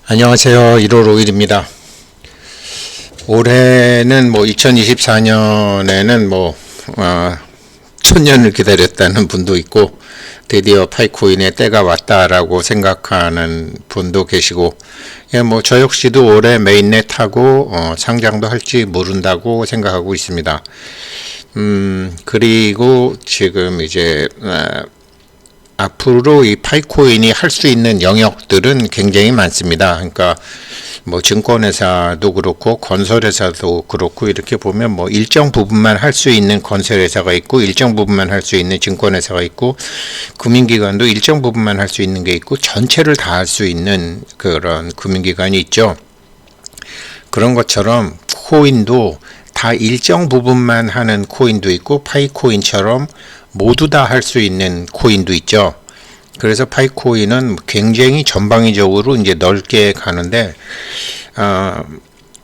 안녕하세요. 1월 5일입니다. 올해는 2024년에는 천년을 기다렸다는 분도 있고, 드디어 파이코인의 때가 왔다라고 생각하는 분도 계시고, 저 역시도 올해 메인넷 하고, 상장도 할지 모른다고 생각하고 있습니다. 그리고 지금 이제, 앞으로 이 파이코인이 할 수 있는 영역들은 굉장히 많습니다. 그러니까 증권회사도 그렇고 건설회사도 그렇고 이렇게 보면 일정 부분만 할 수 있는 건설회사가 있고 일정 부분만 할 수 있는 증권회사가 있고 금융기관도 일정 부분만 할 수 있는 게 있고 전체를 다 할 수 있는 그런 금융기관이 있죠. 그런 것처럼 코인도 다 일정 부분만 하는 코인도 있고 파이코인처럼 모두 다 할 수 있는 코인도 있죠. 그래서 파이코인은 굉장히 전방위적으로 이제 넓게 가는데,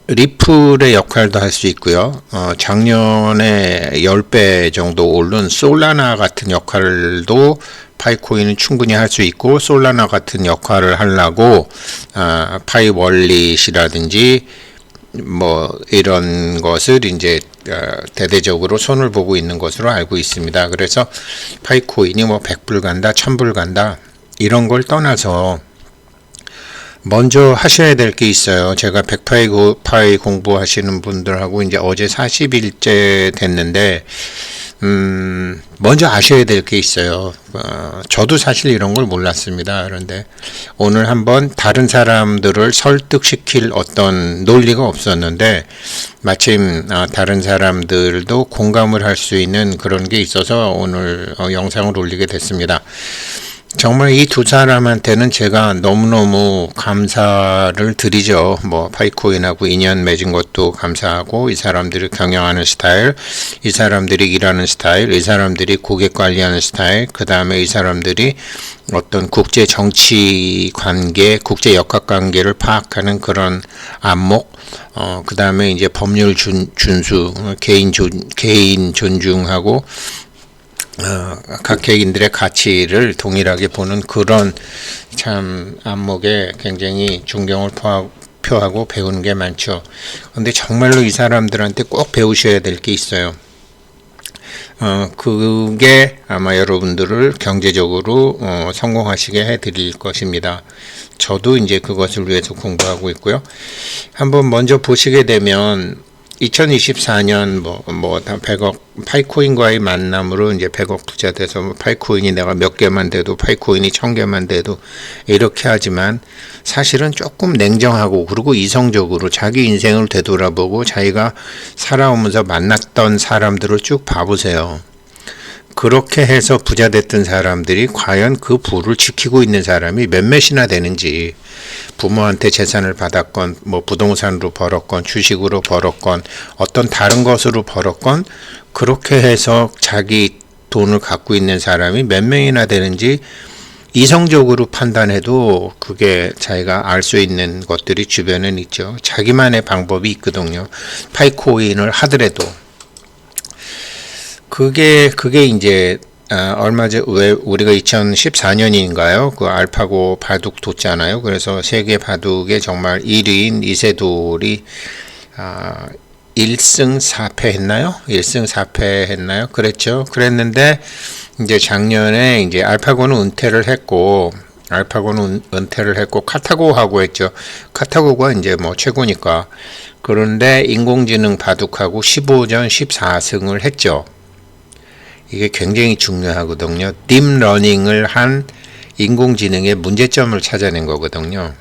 리플의 역할도 할 수 있고요. 작년에 10배 정도 오른 솔라나 같은 역할도 파이코인은 충분히 할 수 있고, 솔라나 같은 역할을 하려고, 파이월릿이라든지, 이런 것을 이제 대대적으로 손을 보고 있는 것으로 알고 있습니다. 그래서 파이코인이 100불 간다, 1000불 간다 이런 걸 떠나서 먼저 하셔야 될 게 있어요. 제가 100파이 공부하시는 분들하고 이제 어제 40일째 됐는데 먼저 아셔야 될 게 있어요. 저도 사실 이런 걸 몰랐습니다. 그런데 오늘 한번 다른 사람들을 설득시킬 어떤 논리가 없었는데 마침 다른 사람들도 공감을 할 수 있는 그런 게 있어서 오늘 영상을 올리게 됐습니다. 정말 이 두 사람한테는 제가 너무너무 감사를 드리죠. 파이코인하고 인연 맺은 것도 감사하고, 이 사람들이 경영하는 스타일, 이 사람들이 일하는 스타일, 이 사람들이 고객 관리하는 스타일, 그 다음에 이 사람들이 어떤 국제 정치 관계, 국제 역학 관계를 파악하는 그런 안목, 그 다음에 이제 법률 준수, 개인 존중하고, 각 개인들의 가치를 동일하게 보는 그런 참 안목에 굉장히 존경을 표하고 배우는 게 많죠. 근데 정말로 이 사람들한테 꼭 배우셔야 될 게 있어요. 그게 아마 여러분들을 경제적으로 성공하시게 해드릴 것입니다. 저도 이제 그것을 위해서 공부하고 있고요. 한번 먼저 보시게 되면 2024년 다 100억 파이코인과의 만남으로 이제 100억 부자 돼서 파이코인이 내가 몇 개만 돼도 파이코인이 1000개만 돼도 이렇게 하지만 사실은 조금 냉정하고 그리고 이성적으로 자기 인생을 되돌아보고 자기가 살아오면서 만났던 사람들을 쭉 봐보세요. 그렇게 해서 부자 됐던 사람들이 과연 그 부를 지키고 있는 사람이 몇몇이나 되는지, 부모한테 재산을 받았건 부동산으로 벌었건 주식으로 벌었건 어떤 다른 것으로 벌었건 그렇게 해서 자기 돈을 갖고 있는 사람이 몇 명이나 되는지 이성적으로 판단해도 그게 자기가 알 수 있는 것들이 주변에 있죠. 자기만의 방법이 있거든요. 파이코인을 하더라도 그게 이제 얼마 전 왜 우리가 2014년인가요? 그 알파고 바둑 뒀잖아요. 그래서 세계 바둑에 정말 1위인 이세돌이 1승 4패 했나요? 1승 4패 했나요? 그랬죠. 그랬는데 이제 작년에 이제 알파고는 은퇴를 했고 카타고하고 했죠. 카타고가 이제 최고니까. 그런데 인공지능 바둑하고 15전 14승을 했죠. 이게 굉장히 중요하거든요. 딥러닝을 한 인공지능의 문제점을 찾아낸 거거든요.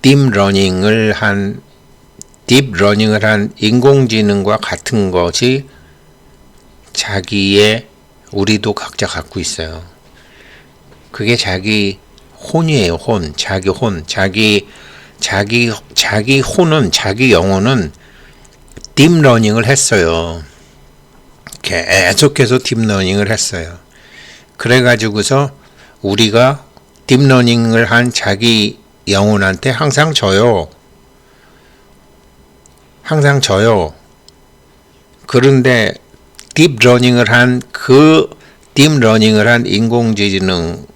딥러닝을 한 인공지능과 같은 것이 우리도 각자 갖고 있어요. 그게 자기 혼이에요. 자기 혼은, 자기 영혼은 딥러닝을 했어요. 계속해서 딥러닝을 했어요. 그래가지고서 우리가 딥러닝을 한 자기 영혼한테 항상 져요. 그런데 딥러닝을 한 인공지능,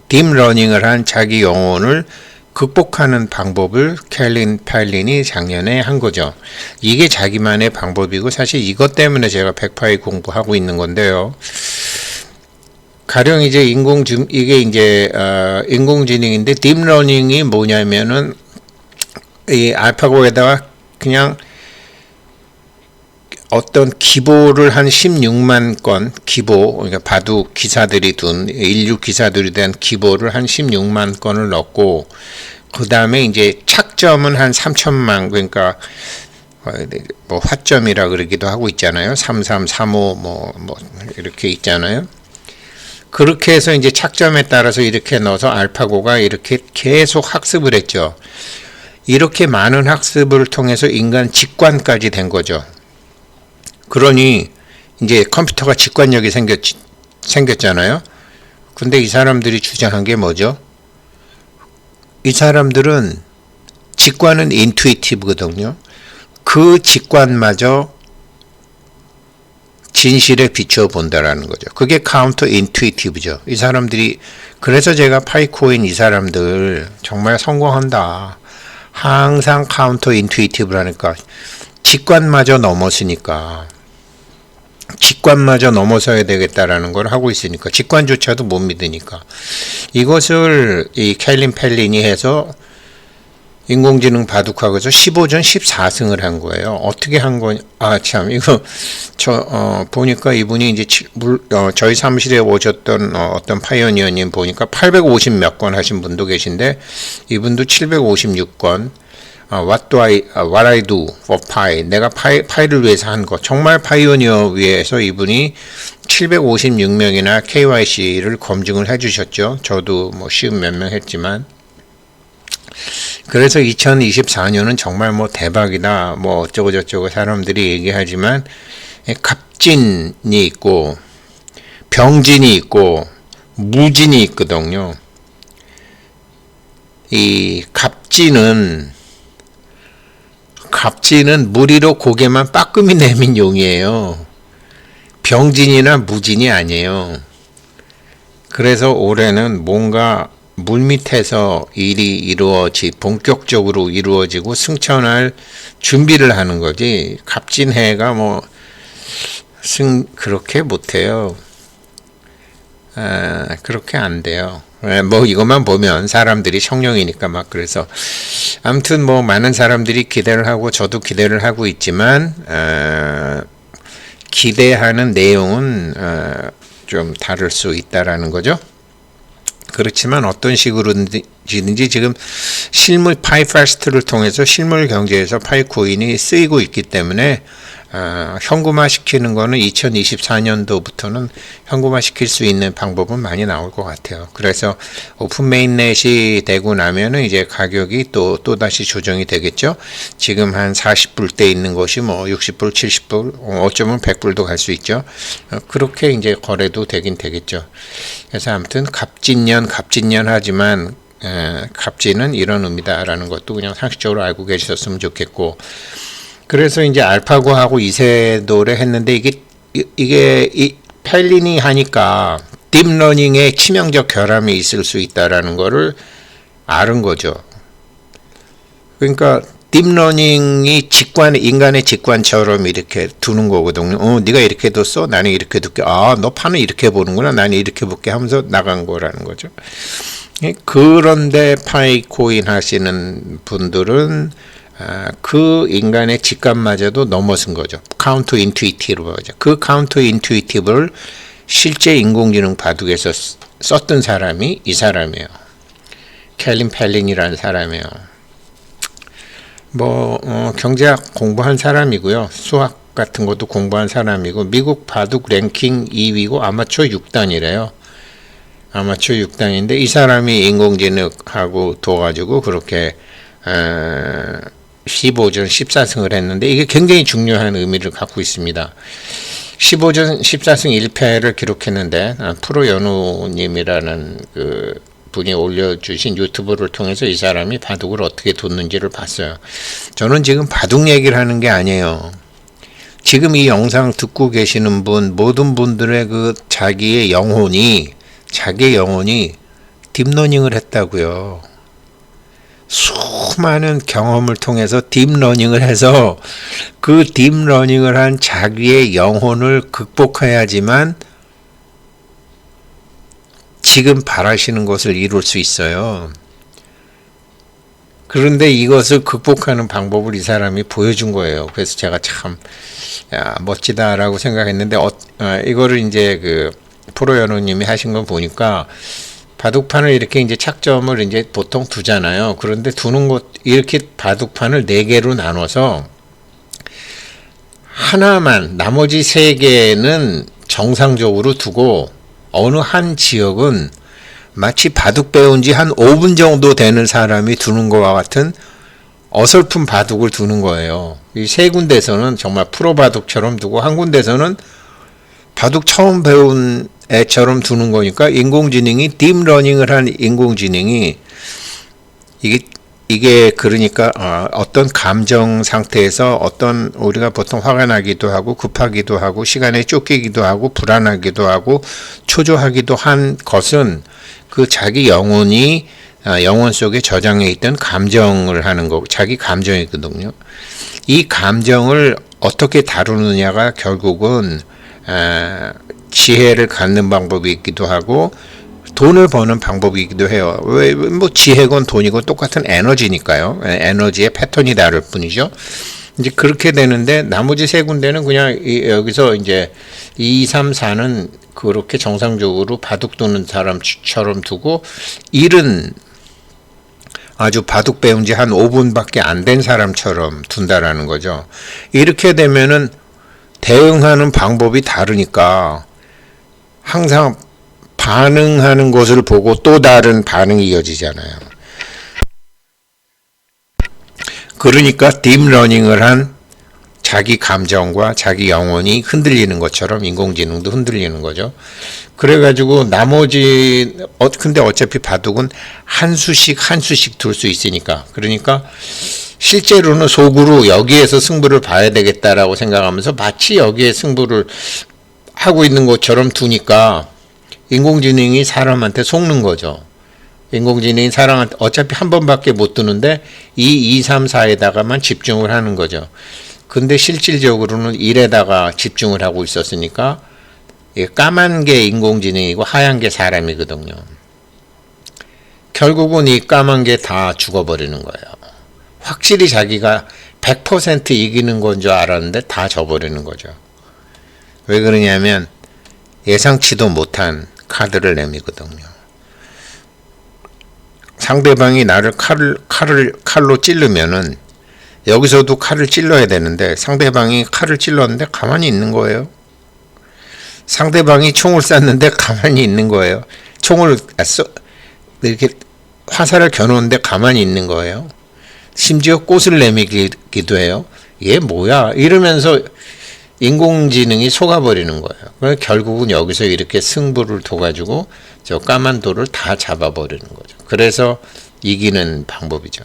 딥러닝을 한 자기 영혼을 극복하는 방법을 캘린 팔린이 작년에 한 거죠. 이게 자기만의 방법이고 사실 이것 때문에 제가 백파이 공부하고 있는 건데요. 가령 이제 이게 이제 인공지능인데 딥러닝이 뭐냐면은 이 알파고에다가 그냥 어떤 기보를 한 16만 건 기보, 그러니까 바둑 기사들이 둔 인류 기사들에 대한 기보를 한 16만 건을 넣고 그 다음에 이제 착점은 한 3천만, 그러니까 뭐 화점이라 그러기도 하고 있잖아요. 33, 35 뭐 이렇게 있잖아요. 그렇게 해서 이제 착점에 따라서 이렇게 넣어서 알파고가 이렇게 계속 학습을 했죠. 이렇게 많은 학습을 통해서 인간 직관까지 된 거죠. 그러니 이제 컴퓨터가 직관력이 생겼잖아요. 근데 이 사람들이 주장한 게 뭐죠? 이 사람들은 직관은 인투이티브거든요. 그 직관마저 진실에 비춰본다라는 거죠. 그게 카운터 인투이티브죠. 이 사람들이, 그래서 제가 파이코인 이 사람들 정말 성공한다. 항상 카운터 인투이티브라니까 직관마저 넘었으니까, 직관마저 넘어서야 되겠다라는 걸 하고 있으니까, 직관조차도 못 믿으니까 이것을 이 캘린 팔린이 해서 인공지능 바둑학에서 15전 14승을 한 거예요. 어떻게 한 거냐? 참, 이거, 보니까 이분이 이제, 저희 사무실에 오셨던, 어떤 파이오니어님 보니까 850 몇 건 하신 분도 계신데, 이분도 756건, what I do for pi. 내가 파이를 위해서 한 거. 정말 파이오니어 위에서 이분이 756명이나 KYC를 검증을 해 주셨죠. 저도 뭐 시험 몇 명 했지만. 그래서 2024년은 정말 뭐 대박이다, 뭐 어쩌고저쩌고 사람들이 얘기하지만, 갑진이 있고 병진이 있고 무진이 있거든요. 이 갑진은 무리로 고개만 빠끔히 내민 용이에요. 병진이나 무진이 아니에요. 그래서 올해는 뭔가 물밑에서 일이 본격적으로 이루어지고 승천할 준비를 하는 거지, 갑진해가 그렇게 못해요. 그렇게 안 돼요. 뭐 이것만 보면 사람들이 청룡이니까 막, 그래서 아무튼 뭐 많은 사람들이 기대를 하고 저도 기대를 하고 있지만, 기대하는 내용은 좀 다를 수 있다라는 거죠. 그렇지만 어떤 식으로든지 지금 실물 파이패스트를 통해서 실물 경제에서 파이코인이 쓰이고 있기 때문에 현금화 시키는 거는 2024년도부터는 현금화 시킬 수 있는 방법은 많이 나올 것 같아요. 그래서 오픈 메인넷이 되고 나면은 이제 가격이 또 다시 조정이 되겠죠. 지금 한 40불대 있는 것이 뭐 60불, 70불, 어쩌면 100불도 갈 수 있죠. 그렇게 이제 거래도 되긴 되겠죠. 그래서 아무튼 갑진년 하지만 갑진은 이런 의미다라는 것도 그냥 상식적으로 알고 계셨으면 좋겠고, 그래서 이제 알파고하고 이세돌에 했는데 이게 팔린이 하니까 딥러닝에 치명적 결함이 있을 수 있다라는 거를 아는 거죠. 그러니까 딥러닝이 인간의 직관처럼 이렇게 두는 거거든요. 네가 이렇게 뒀어, 나는 이렇게 둘게. 너 판을 이렇게 보는구나, 나는 이렇게 볼게 하면서 나간 거라는 거죠. 그런데 파이코인 하시는 분들은 그 인간의 직감마저도 넘어선 거죠. 카운터 인투이티브죠. 그 카운터 인투이티브를 실제 인공지능 바둑에서 썼던 사람이 이 사람이에요. 캘린 팔린이라는 사람이에요. 경제학 공부한 사람이고요. 수학 같은 것도 공부한 사람이고, 미국 바둑 랭킹 2위고 아마추어 6단이래요. 아마추어 6단인데 이 사람이 인공지능하고 둬가지고 그렇게 15전 14승을 했는데, 이게 굉장히 중요한 의미를 갖고 있습니다. 15전 14승 1패를 기록했는데, 프로연우님이라는 그 분이 올려주신 유튜브를 통해서 이 사람이 바둑을 어떻게 뒀는지를 봤어요. 저는 지금 바둑 얘기를 하는 게 아니에요. 지금 이 영상 듣고 계시는 모든 분들의 그 자기의 영혼이 딥러닝을 했다고요. 수많은 경험을 통해서 딥러닝을 해서 그 딥러닝을 한 자기의 영혼을 극복해야지만 지금 바라시는 것을 이룰 수 있어요. 그런데 이것을 극복하는 방법을 이 사람이 보여준 거예요. 그래서 제가 참 멋지다라고 생각했는데 이거를 이제 그 프로연우님이 하신 거 보니까 바둑판을 이렇게 이제 착점을 이제 보통 두잖아요. 그런데 두는 것 이렇게 바둑판을 4개로 나눠서 하나만 나머지 3개는 정상적으로 두고 어느 한 지역은 마치 바둑 배운 지 한 5분 정도 되는 사람이 두는 것과 같은 어설픈 바둑을 두는 거예요. 이 3군데서는 정말 프로 바둑처럼 두고 한 군데서는 바둑 처음 배운 애처럼 두는 거니까 인공지능이 딥러닝을 한 인공지능이 이게 그러니까 어떤 감정 상태에서 어떤 우리가 보통 화가 나기도 하고 급하기도 하고 시간에 쫓기기도 하고 불안하기도 하고 초조하기도 한 것은 그 자기 영혼이 영혼 속에 저장해 있던 감정을 하는 거고 자기 감정이거든요. 이 감정을 어떻게 다루느냐가 결국은 지혜를 갖는 방법이 있기도 하고 돈을 버는 방법이기도 해요. 왜 뭐 지혜건 돈이건 똑같은 에너지니까요. 에너지의 패턴이 다를 뿐이죠. 이제 그렇게 되는데 나머지 3군데는 그냥 여기서 이제 2, 3, 4는 그렇게 정상적으로 바둑 두는 사람처럼 두고 1은 아주 바둑 배운 지 한 5분밖에 안 된 사람처럼 둔다라는 거죠. 이렇게 되면은 대응하는 방법이 다르니까 항상 반응하는 것을 보고 또 다른 반응이 이어지잖아요. 그러니까 딥러닝을 한 자기 감정과 자기 영혼이 흔들리는 것처럼 인공지능도 흔들리는 거죠. 그래가지고 나머지 근데 어차피 바둑은 한 수씩 둘 수 있으니까 그러니까 실제로는 속으로 여기에서 승부를 봐야 되겠다라고 생각하면서 마치 여기에 승부를 하고 있는 것처럼 두니까 인공지능이 사람한테 속는 거죠. 인공지능이 사람한테 어차피 한 번밖에 못 두는데 2, 3, 4에다가만 집중을 하는 거죠. 근데 실질적으로는 1에다가 집중을 하고 있었으니까 까만 게 인공지능이고 하얀 게 사람이거든요. 결국은 이 까만 게 다 죽어버리는 거예요. 확실히 자기가 100% 이기는 건 줄 알았는데 다 져버리는 거죠. 왜 그러냐면 예상치도 못한 카드를 내미거든요. 상대방이 나를 칼로 찌르면은 여기서도 칼을 찔러야 되는데 상대방이 칼을 찔렀는데 가만히 있는 거예요. 상대방이 총을 쐈는데 가만히 있는 거예요. 총을 이렇게 화살을 겨누는데 가만히 있는 거예요. 심지어 꽃을 내미기도 해요. 얘 뭐야? 이러면서 인공지능이 속아버리는 거예요. 그래서 결국은 여기서 이렇게 승부를 둬가지고 저 까만 돌을 다 잡아버리는 거죠. 그래서 이기는 방법이죠.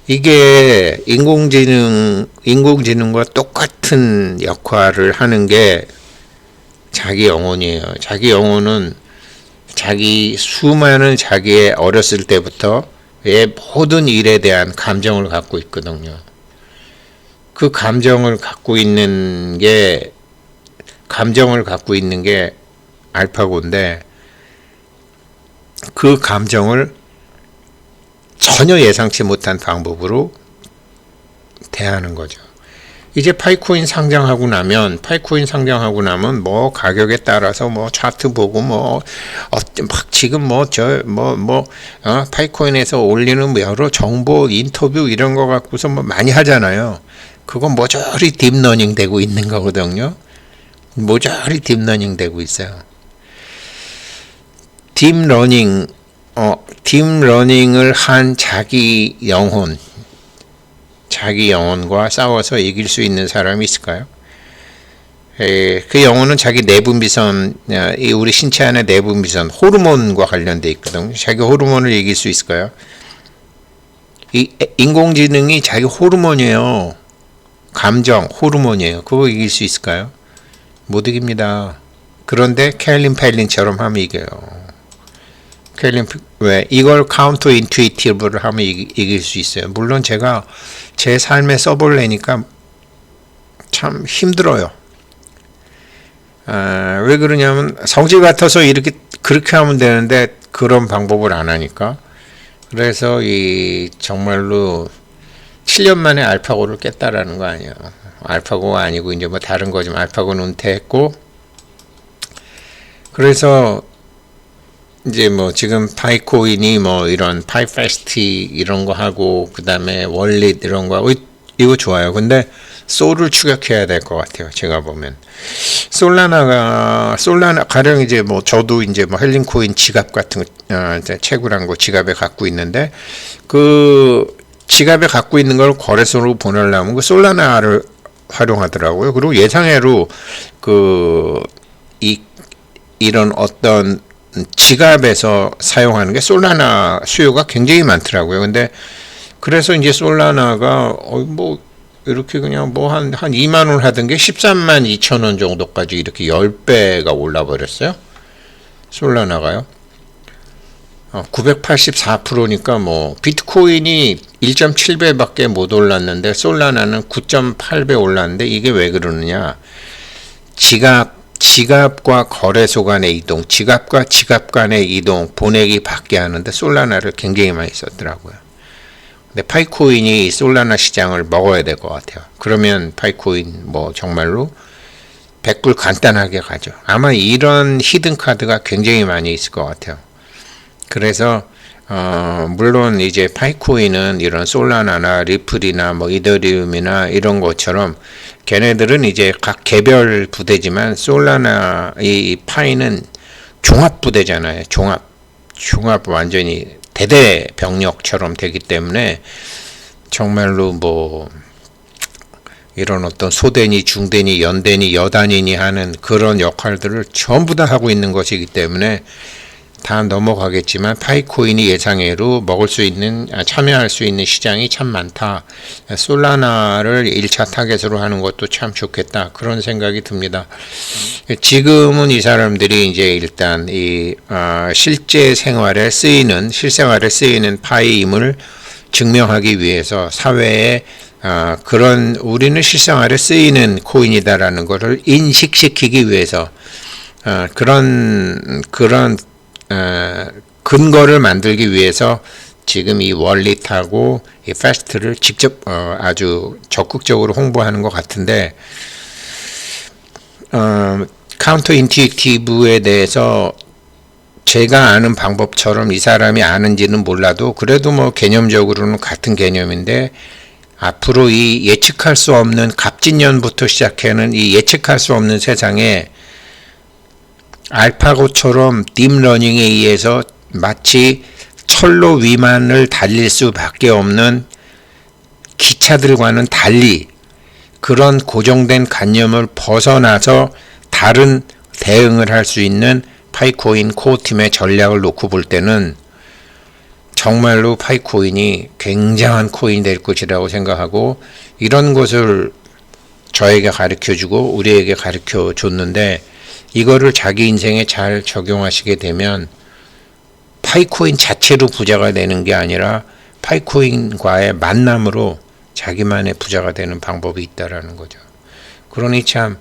이게 인공지능과 똑같은 역할을 하는 게 자기 영혼이에요. 자기 영혼은 수많은 자기의 어렸을 때부터의 모든 일에 대한 감정을 갖고 있거든요. 그 감정을 갖고 있는 게 알파고인데 그 감정을 전혀 예상치 못한 방법으로 대하는 거죠. 이제 파이코인 상장하고 나면 뭐 가격에 따라서 뭐 차트 보고 막 지금 파이코인에서 올리는 여러 정보 인터뷰 이런 거 갖고서 뭐 많이 하잖아요. 그건 모조리 딥러닝 되고 있는 거거든요. 모조리 딥러닝 되고 있어요. 딥러닝을 한 자기 영혼과 싸워서 이길 수 있는 사람이 있을까요? 그 영혼은 자기 내분비선, 우리 신체 안의 내분비선, 호르몬과 관련돼 있거든요. 자기 호르몬을 이길 수 있을까요? 이 인공지능이 자기 호르몬이에요. 감정, 호르몬이에요. 그거 이길 수 있을까요? 못 이깁니다. 그런데 켈린 펠린처럼 하면 이겨요. 왜 이걸 카운터 인투이티브를 하면 이길 수 있어요. 물론 제가 제 삶에 써보려니까 참 힘들어요. 왜 그러냐면 성질 같아서 이렇게 그렇게 하면 되는데 그런 방법을 안 하니까. 그래서 이 정말로 7년 만에 알파고를 깼다라는 거 아니에요. 알파고가 아니고 이제 뭐 다른 거지만 알파고는 은퇴했고, 그래서 이제 뭐 지금 파이코인이 뭐 이런 파이페스티 이런 거 하고 그 다음에 월릿 이런 거 하고 이거 좋아요. 근데 솔을 추격해야 될 것 같아요. 제가 보면 솔라나 가령 이제 뭐 저도 이제 뭐 헬린코인 지갑 같은 거 채굴한 거 지갑에 갖고 있는데 그 지갑에 갖고 있는 걸 거래소로 보내려면 그 솔라나를 활용하더라고요. 그리고 예상외로 이런 어떤 지갑에서 사용하는 게 솔라나 수요가 굉장히 많더라고요. 근데 그래서 이제 솔라나가 뭐 이렇게 그냥 뭐 한 2만 원 하던 게 13만 2천 원 정도까지 이렇게 10배가 올라 버렸어요. 솔라나가요. 984%니까 뭐 비트코인이 1.7배밖에 못 올랐는데 솔라나는 9.8배 올랐는데 이게 왜 그러느냐? 지갑과 거래소 간의 이동, 지갑과 지갑 간의 이동, 보내기 받게 하는데 솔라나를 굉장히 많이 썼더라고요. 근데 파이코인이 솔라나 시장을 먹어야 될 것 같아요. 그러면 파이코인 뭐 정말로 100불 간단하게 가죠. 아마 이런 히든 카드가 굉장히 많이 있을 것 같아요. 그래서 물론 이제 파이코인은 이런 솔라나나 리플이나 뭐 이더리움이나 이런 것처럼 걔네들은 이제 각 개별 부대지만 솔라나 이 파이는 종합 부대잖아요. 종합 완전히 대대 병력처럼 되기 때문에 정말로 뭐 이런 어떤 소대니 중대니 연대니 여단이니 하는 그런 역할들을 전부 다 하고 있는 것이기 때문에 다 넘어가겠지만 파이코인이 예상외로 참여할 수 있는 시장이 참 많다. 솔라나를 1차 타겟으로 하는 것도 참 좋겠다. 그런 생각이 듭니다. 지금은 이 사람들이 이제 일단 실생활에 쓰이는 파이임을 증명하기 위해서 사회에 우리는 실생활에 쓰이는 코인이다라는 것을 인식시키기 위해서 그런 근거를 만들기 위해서 지금 이 월릿하고 이 패스트를 직접 아주 적극적으로 홍보하는 것 같은데 카운터 인투이티브에 대해서 제가 아는 방법처럼 이 사람이 아는지는 몰라도 그래도 뭐 개념적으로는 같은 개념인데 앞으로 이 예측할 수 없는 갑진년부터 시작하는 이 예측할 수 없는 세상에 알파고처럼 딥러닝에 의해서 마치 철로 위만을 달릴 수밖에 없는 기차들과는 달리 그런 고정된 관념을 벗어나서 다른 대응을 할 수 있는 파이코인 코어팀의 전략을 놓고 볼 때는 정말로 파이코인이 굉장한 코인이 될 것이라고 생각하고 이런 것을 저에게 가르쳐주고 우리에게 가르쳐줬는데 이거를 자기 인생에 잘 적용하시게 되면 파이코인 자체로 부자가 되는 게 아니라 파이코인과의 만남으로 자기만의 부자가 되는 방법이 있다라는 거죠. 그러니 참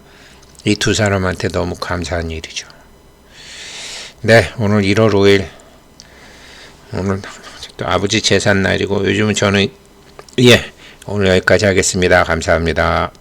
이 두 사람한테 너무 감사한 일이죠. 네, 오늘 1월 5일 오늘 또 아버지 제삿날이고 요즘은 저는 오늘 여기까지 하겠습니다. 감사합니다.